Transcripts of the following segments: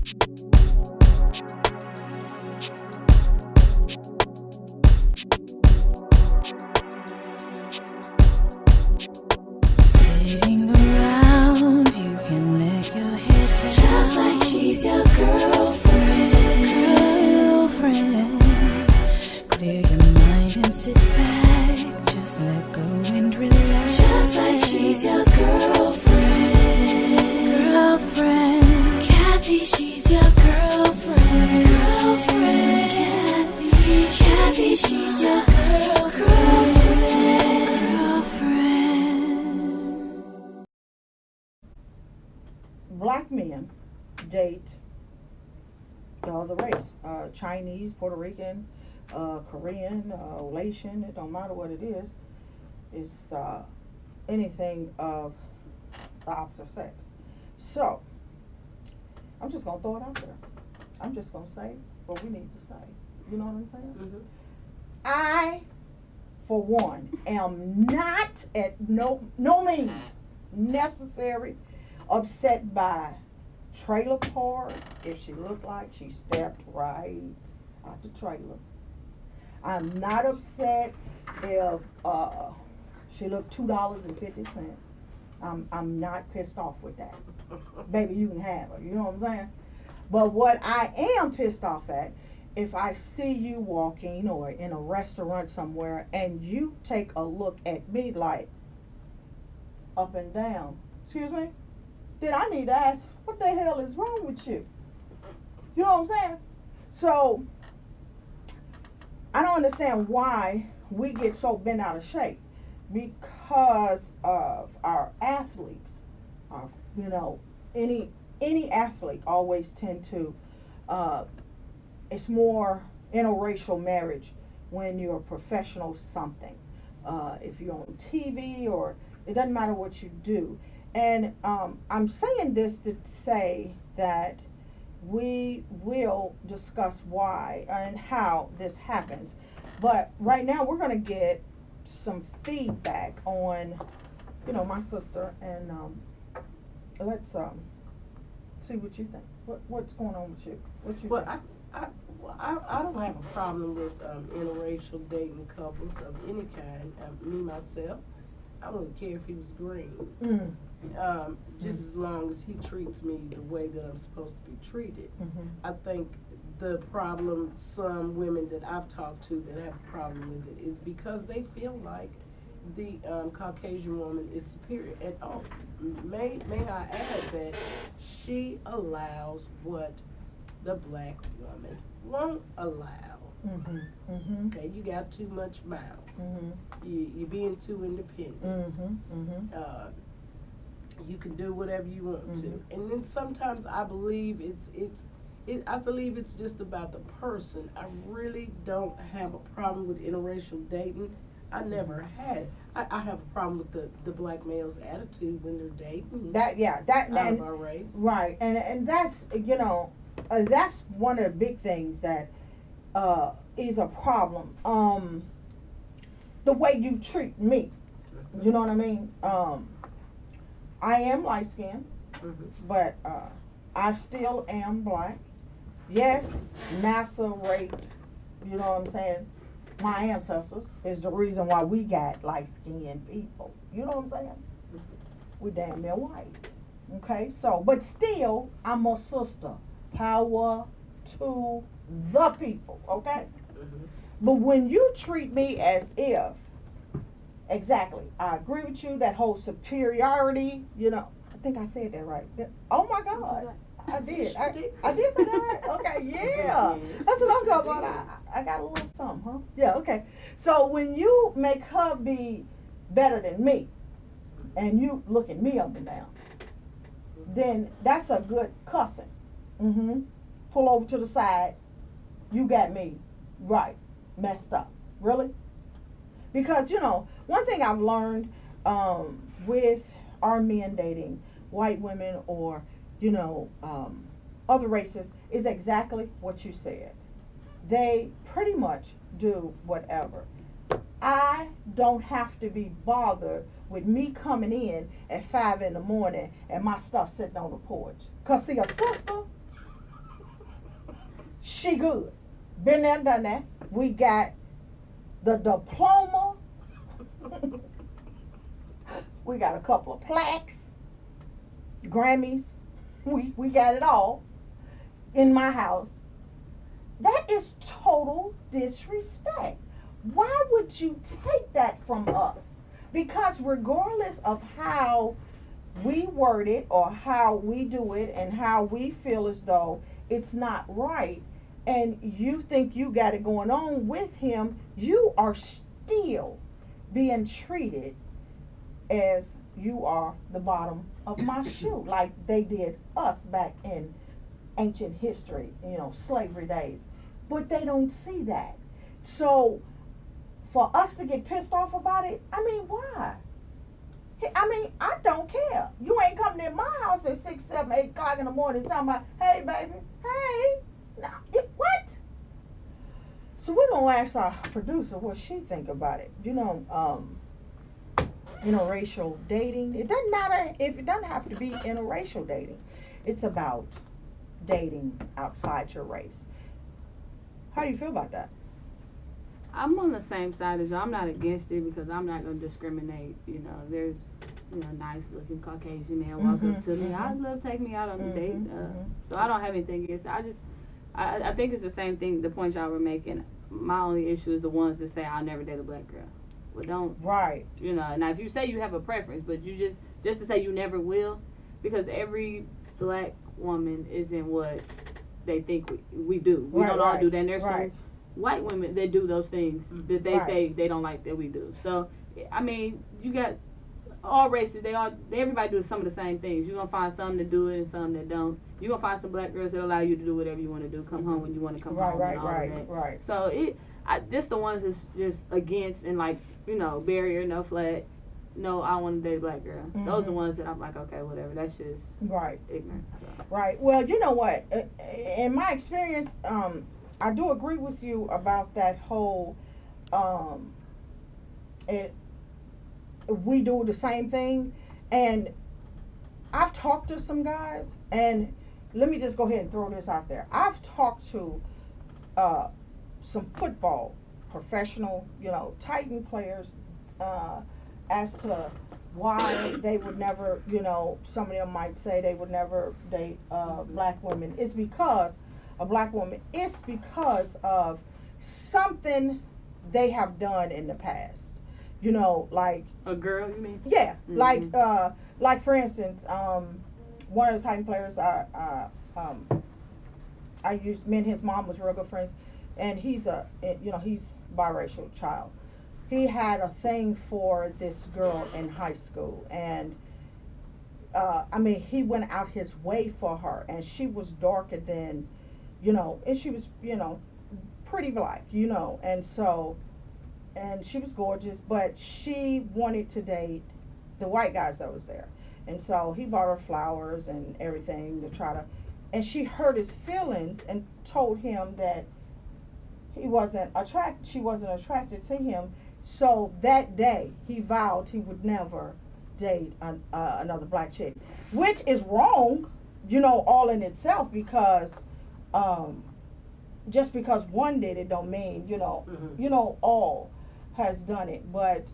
Sitting around, you can let your head down. Just like she's your girlfriend. Clear your mind and sit back. Just let go and relax. Just like she's your girlfriend. Kathy, she's your girlfriend. Kathy, she's your girlfriend. Black men date the other race, Chinese, Puerto Rican, Korean, Laotian, it don't matter what it is. It's anything of the opposite sex. So, I'm just going to throw it out there. I'm just going to say what we need to say. You know what I'm saying? Mm-hmm. I, for one, am not at no means necessary upset by trailer park. If she looked like she stepped right out the trailer. I'm not upset if she looked $2.50. I'm not pissed off with that. Baby, you can have her. You know what I'm saying? But what I am pissed off at, if I see you walking or in a restaurant somewhere and you take a look at me like up and down, excuse me, then I need to ask, what the hell is wrong with you? You know what I'm saying? So, I don't understand why we get so bent out of shape because of our athletes. You know, any athlete always tend to, it's more interracial marriage when you're a professional something. If you're on TV or it doesn't matter what you do. And I'm saying this to say that we will discuss why and how this happens. But right now we're going to get some feedback on, you know, my sister, and let's see what you think. What's going on with you? What you Well, think? I don't have a problem with interracial dating couples of any kind. Me, myself, I wouldn't care if he was green. Just as long as he treats me the way that I'm supposed to be treated. Mm-hmm. I think the problem, some women that I've talked to that have a problem with it, is because they feel like the Caucasian woman is superior at all. May I add that she allows what the black woman won't allow. Mm-hmm. Mm-hmm. Okay, you got too much mouth. Mm-hmm. You're being too independent. Mm-hmm. Mm-hmm. You can do whatever you want to, Mhm. and then sometimes I believe I believe it's just about the person. I really don't have a problem with interracial dating. I never had. I have a problem with the black male's attitude when they're dating. That out of our race. Right, and that's, you know, that's one of the big things that is a problem. The way you treat me, you know what I mean. I am light skinned, but I still am black. Yes, massa raped, you know what I'm saying, my ancestors is the reason why we got light skinned people. You know what I'm saying? We damn near white. Okay, so, but still, I'm a sister. Power to the people, okay? But when you treat me as if, exactly, I agree with you, that whole superiority, you know, I think I said that right. Oh my God, I did. I did say that right? Okay, yeah. That's what I'm talking about. I got a little something, huh? Yeah, okay. So when you make her be better than me, and you looking me up and down, then that's a good cussing. Pull over to the side. You got me right, messed up. Really? Because, you know, one thing I've learned with our men dating white women or, you know, other races is exactly what you said. They pretty much do whatever. I don't have to be bothered with me coming in at 5 in the morning and my stuff sitting on the porch. Because, see, a sister, She good. Been there, done that. We got the diploma. We got a couple of plaques, Grammys. We got it all in my house. That is total disrespect. Why would you take that from us? Because regardless of how we word it or how we do it and how we feel as though it's not right, and you think you got it going on with him, you are still being treated as you are the bottom of my shoe, like they did us back in ancient history, slavery days. But they don't see that. So for us to get pissed off about it, I mean, why? I don't care. You ain't coming in my house at 6, 7, 8 o'clock in the morning talking about, hey, baby, hey. Now, what? So we're going to ask our producer what she think about it. Interracial dating. It doesn't matter if it doesn't have to be interracial dating. It's about dating outside your race. How do you feel about that? I'm on the same side as you. I'm not against it because I'm not going to discriminate. There's nice looking Caucasian man walk up to me. I'd love to take me out on a date. So I don't have anything against it. I think it's the same thing, the point y'all were making. My only issue is the ones that say I'll never date a black girl. Well, don't. Right. Now if you say you have a preference, but you just to say you never will, because every black woman isn't what they think we do. We don't all do that. And there's some white women that do those things that they say they don't like that we do. So, I mean, you got all races. Everybody does some of the same things. You're going to find some that do it and some that don't. You're going to find some black girls that allow you to do whatever you want to do. Come home when you want to come home and all of that. Right. So, just the ones that's just against and like, barrier, no flag, no, I want to date a black girl. Those are the ones that I'm like, okay, whatever. That's just ignorant. So. Right. Well, you know what? In my experience, I do agree with you about that whole, we do the same thing. And I've talked to some guys, and let me just go ahead and throw this out there. I've talked to some football professional, Titan players, as to why they would never, some of them might say they would never date black women. It's because a black woman, it's because of something they have done in the past. Like a girl, you mean? Yeah, like for instance, one of the Titan players, I used, me and his mom was real good friends, and he's he's biracial child. He had a thing for this girl in high school, and he went out his way for her, and she was darker than, and she was, pretty black, and so, and she was gorgeous, but she wanted to date the white guys that was there. And so he bought her flowers and everything to try to, and she hurt his feelings and told him that she wasn't attracted to him. So that day he vowed he would never date another black chick, which is wrong, all in itself, because just because one did it don't mean, all has done it. But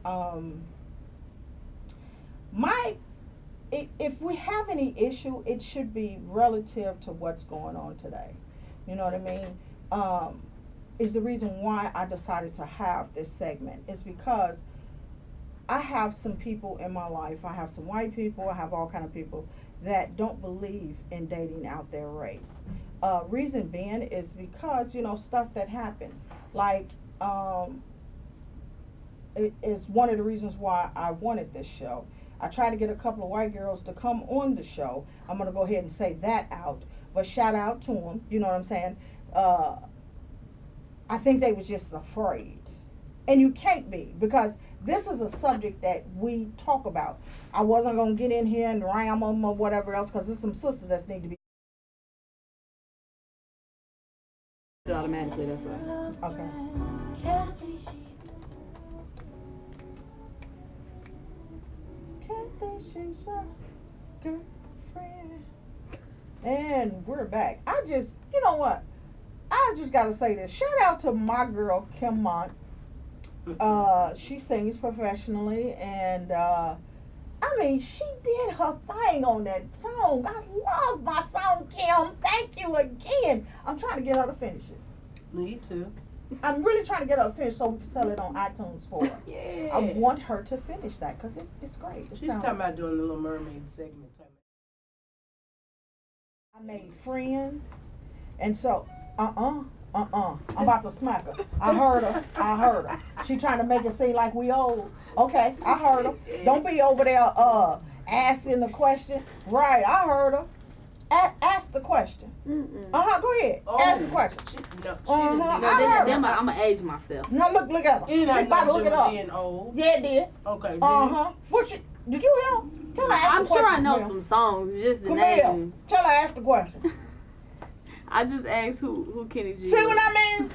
if we have any issue, it should be relative to what's going on today. You know what I mean? Is the reason why I decided to have this segment is because I have some people in my life. I have some white people. I have all kind of people that don't believe in dating out their race. Reason being is because, stuff that happens. Like, it is one of the reasons why I wanted this show. I tried to get a couple of white girls to come on the show. I'm going to go ahead and say that out. But shout out to them. You know what I'm saying? I think they was just afraid. And you can't be, because this is a subject that we talk about. I wasn't going to get in here and ram them or whatever else, because there's some sisters that need to be. Automatically, that's right. Okay. Kathy, she's your girlfriend. And we're back. You know what? I just gotta say this. Shout out to my girl Kim Mont. She sings professionally, and I mean, she did her thing on that song. I love my song, Kim. Thank you again. I'm trying to get her to finish it. Me too. I'm really trying to get her to finish so we can sell it on iTunes for her. Yeah. I want her to finish that because it's great. She's talking about doing the Little Mermaid segment. I made friends, and so I'm about to smack her. I heard her. She trying to make it seem like we old. Okay, I heard her. Don't be over there asking the question. Right, I heard her. Ask the question. Go ahead. Ask the question. I'm gonna age myself. No, look at her. She about to look it up. Being old. Yeah, it did. Okay. What did you hear? Tell her ask I'm the sure question. I know some songs, just the Camille, name. tell her ask the question. I just asked who Kenny G. See what I mean?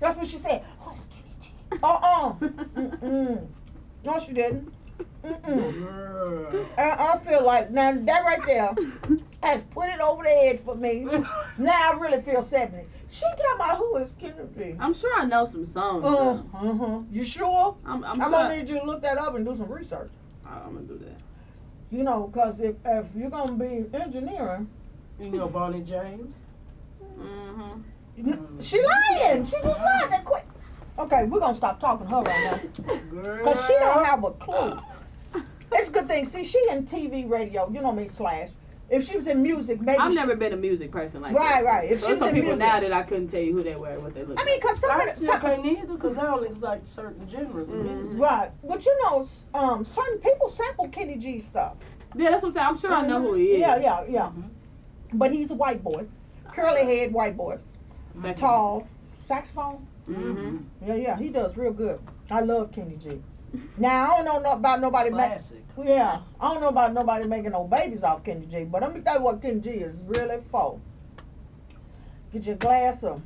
That's what she said. Oh, it's Kenny G. No, she didn't. I feel like now that right there has put it over the edge for me. Now I really feel 70. She talking about who is Kenny G. I'm sure I know some songs. You sure? I'm I'm sure. gonna need you to look that up and do some research. I'm gonna do that. You know, because if you're gonna be engineering, You know Bonnie James? she lying. She just lied that quick. Okay, we're gonna stop talking to her right now. Because she don't have a clue. It's a good thing. See, she in TV, radio, you know what I mean, slash. If she was in music, maybe I've never been a music person like that. Right. If So she was some in people music. now that I couldn't tell you who they were, what they look I mean, because some I of still the can't either because I only like certain genres of music. right. But you know, certain people sample Kenny G stuff. Yeah, that's what I'm saying. I'm sure I know who he is. Yeah. But he's a white boy. Curly head white boy. Tall. Saxophone. Yeah, he does real good. I love Kenny G. Now, I don't know about nobody Classic. I don't know about nobody making no babies off Kenny G, but let me tell you what Kenny G is really for. Get you a glass of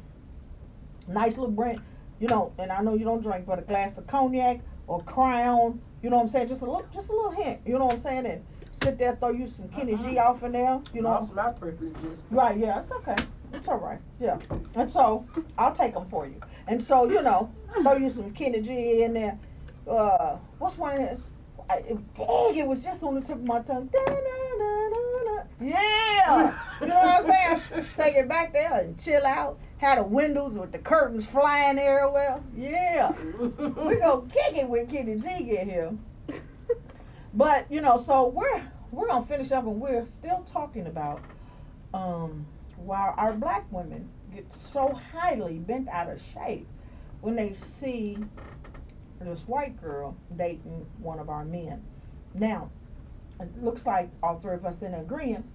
nice little brand, you know, and I know you don't drink, but a glass of cognac or Crown, you know what I'm saying? Just a little hint, you know what I'm saying? And sit there, throw you some Kenny G off in there, you know. Lost my privileges. Right, yeah, it's okay. It's all right, yeah. And so, I'll take them for you. And so, you know, throw you some Kenny G in there. What's one of his? Dang, it was just on the tip of my tongue. Yeah! You know what I'm saying? Take it back there and chill out. Had the windows with the curtains flying everywhere. Yeah. We gonna kick it when Kenny G get here. But, you know, so we're gonna finish up and we're still talking about why our black women get so highly bent out of shape when they see this white girl dating one of our men. Now, it looks like all three of us in agreement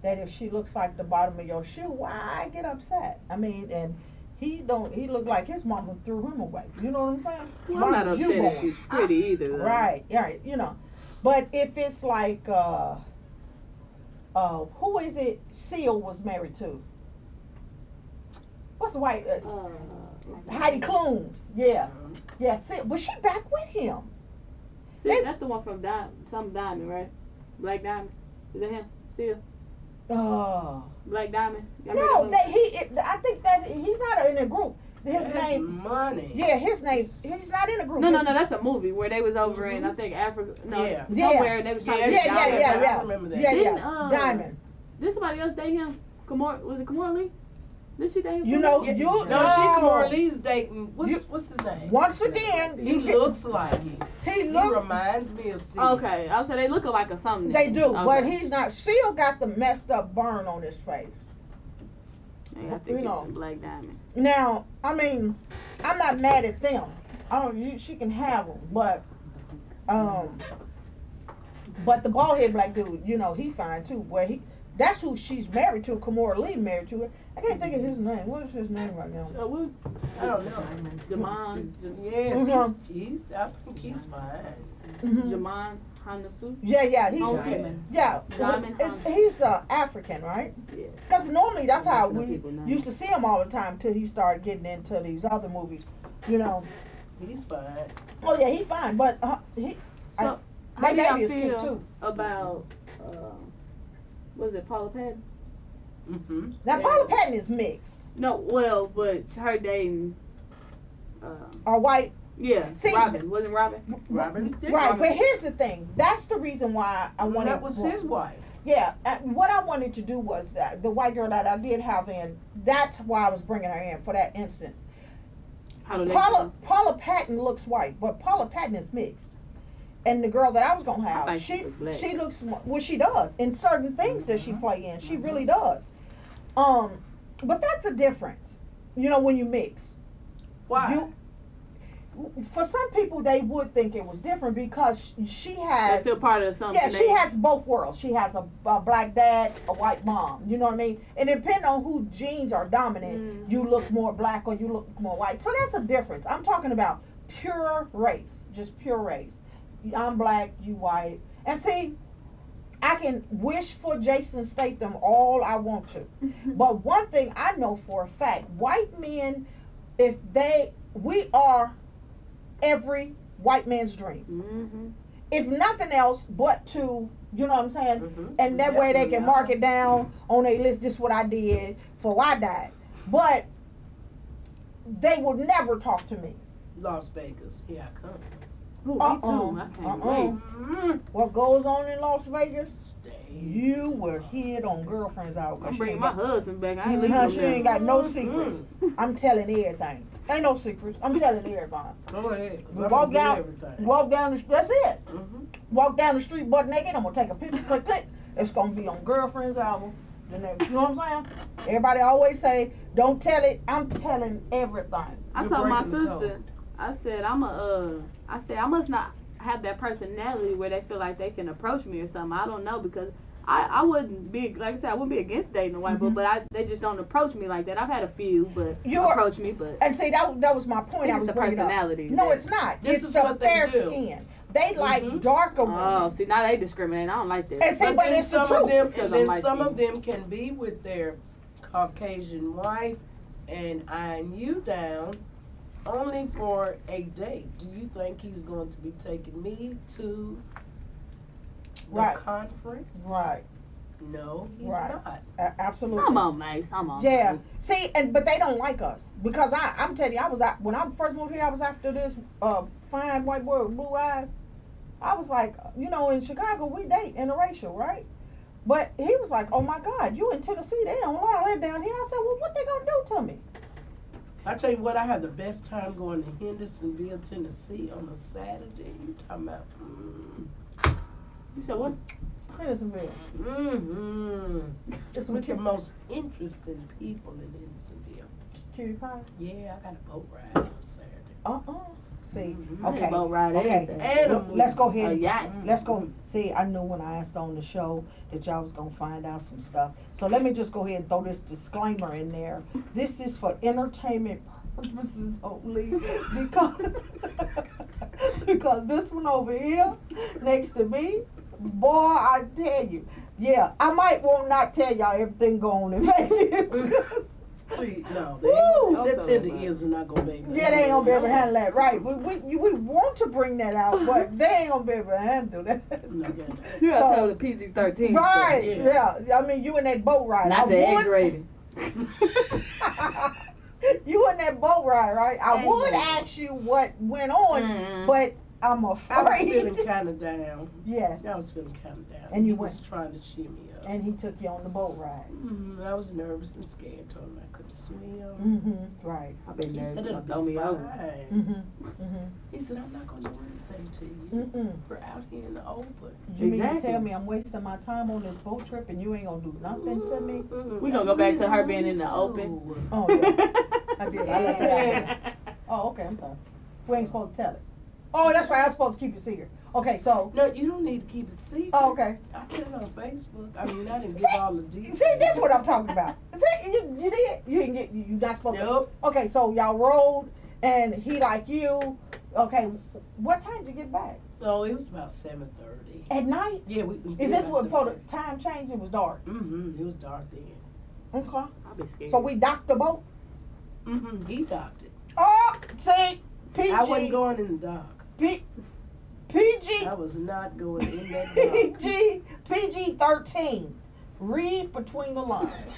that if she looks like the bottom of your shoe, why get upset? I mean, and he looked like his mama threw him away. You know what I'm saying? Well, I'm not upset if she's pretty either. Though. Right, you know. But if it's like, who is it Seal was married to? What's the white? Heidi Klum. Yeah. Seal. But she back with him. See, that's the one from some Diamond, right? Black Diamond. Is that him? Seal? Black Diamond? No, I think that he's not in a group. His name. Money. Yeah, his name. He's not in a group. No, that's a movie where they was over in, I think, Africa. No, Yeah. somewhere, and they was trying to get Diamond. I remember that. Yeah. Diamond. Did somebody else date him? Was it Kimora Lee? Did she date him? You know, No, Kimora Lee's dating. What's his name? Once again, he looks like him. He reminds me of Seal. Okay, I said they look alike or something. They do, okay. but he's not. Seal got the messed up burn on his face. Yeah, I think you know. Black Diamond. Now, I mean, I'm not mad at them. She can have them, but the bald head black dude, you know, he fine too. That's who she's married to. Kimora Lee married to her. I can't think of his name. What is his name right now? I don't know. Jamon. Yes, Mhm. I think he's fine. Jamon Hanasu. Yeah, he's Diamond. he's African, right? Yeah. Because normally that's how we people know. used to see him all the time till he started getting into these other movies, you know. He's fine. Oh yeah, he's fine, but he. So, my how do y'all baby is cute feel too. about, was it Paula Patton? Mm-hmm. Now, Yeah. Paula Patton is mixed. No, well, but her dating. Or white. Yeah, See, Robin. Wasn't Robin? Robin did. Right, Robin. but here's the thing. That's the reason why I wanted. That was his wife. Yeah, what I wanted to do was that the white girl that I did have in. That's why I was bringing her in for that instance. How do they Paula Patton looks white, but Paula Patton is mixed. And the girl that I was gonna have, think she she looks well. She does in certain things that she play in. She really does. But that's a difference. You know, when you mix. Why? For some people, they would think it was different because she They're has. still part of something. Yeah, she has both worlds. She has a black dad, a white mom. You know what I mean? And depending on who genes are dominant, you look more black or you look more white. So that's a difference. I'm talking about pure race, just pure race. I'm black, you white. And see, I can wish for Jason Statham all I want to. But one thing I know for a fact, white men, we are every white man's dream. Mm-hmm. If nothing else but to, you know what I'm saying? Mhm. And that way they can mark it down on their list, this is what I did before I died. But they would never talk to me. Las Vegas, here I come. Ooh, me too. I can't wait. Mm-hmm. What goes on in Las Vegas, Stay. you will hear it on Girlfriends Hour. I'm bringing my husband back. I ain't leaving She him ain't there. got no secrets. I'm telling everything. Ain't no secrets. I'm telling everything. Go ahead. 'Cause We I'm walk gonna do down, everything. walk down the. That's it. Mm-hmm. Walk down the street butt naked. I'm gonna take a picture. Click, click. It's gonna be on Girlfriends album. You know what I'm saying? Everybody always say, "Don't tell it." I'm telling everything. I You're told my breaking the sister, code. I said I must not have that personality where they feel like they can approach me or something. I don't know, because I wouldn't be, like I said, I wouldn't be against dating a white boy, but they just don't approach me like that. I've had a few, but approach me, but And see, that was my point. I it's was the bringing up. personality. No, it's not. This it's is the what they fair do. skin. They like Mhm. darker women. Oh, see, now they discriminate. I don't like that. And see, but then it's the some of truth. them, Because and I'm then like some you. of them can be with their Caucasian wife and eyeing you down only for a date. Do you think he's going to be taking me to the Right. conference? Right. No, he's Right. not. Absolutely. Some of them, mate. Some of them. Yeah. See, but they don't like us because I'm telling you, I was when I first moved here, I was after this fine white boy with blue eyes. I was like, in Chicago we date interracial, right? But he was like, oh my God, you in Tennessee? They don't allow that down here. I said, well, what they gonna do to me? I tell you what, I had the best time going to Hendersonville, Tennessee on a Saturday. You talking about? You said what? Hendersonville. Mm-hmm. It's some With the cute, most interesting people in Hendersonville. cutie pies. Yeah, I got a boat ride on Saturday. See, Mhm. I ain't okay, boat ride okay. ass. And a Well, let's go movie. ahead. A yacht. Let's go. See, I knew when I asked on the show that y'all was gonna find out some stuff. So let me just go ahead and throw this disclaimer in there. This is for entertainment purposes only, because this one over here next to me, boy, I tell you, yeah, I might not tell y'all everything going on in Vegas. Please, no, Woo! their tender ears are not gonna be able to Yeah, they ain't gonna be able to handle that, right? We want to bring that out, but they ain't gonna be able to handle that. No, they're not. You gotta So- tell the PG-13 Right, Yeah. yeah. I mean, you in that boat ride. Not I the would- X-rated. You in that boat ride, right? I would Amen. ask you what went on, Mhm. but I'm I was feeling afraid. kind of down. Yes. I was feeling kind of down. And you He was went- trying to cheer me up. And he took you on the boat ride. I was nervous and scared. Told him I couldn't swim. Mm-hmm. Right. I've been He there. said it'll Throw be me over. fine. Mm-hmm. Mm-hmm. He said I'm not gonna do anything to you. Mm-mm. We're out here in the open. You mean to Exactly. tell me I'm wasting my time on this boat trip and you ain't gonna do nothing to me? We gonna go back to her being in the open. Oh, yeah. I did. I let that Yes. out. Oh, okay. I'm sorry. We ain't supposed to tell it. Oh, that's right. I'm supposed to keep it secret. Okay, so. No, you don't need to keep it secret. Oh, okay. I put it on Facebook. I mean, I didn't give all the details. See, this is what I'm talking about. See, you did. You didn't get. You not supposed Nope. to. Okay, so y'all rode, and he like you. Okay, what time did you get back? Oh, it was about 7:30. At night? Yeah, we. Is this what before the time changed? It was dark. It was dark then. Okay. I'll be scared. So we docked the boat. He docked it. Oh, see, PG. I wasn't going in the dock. PG. I was not going in that dock. PG 13. Read between the lines.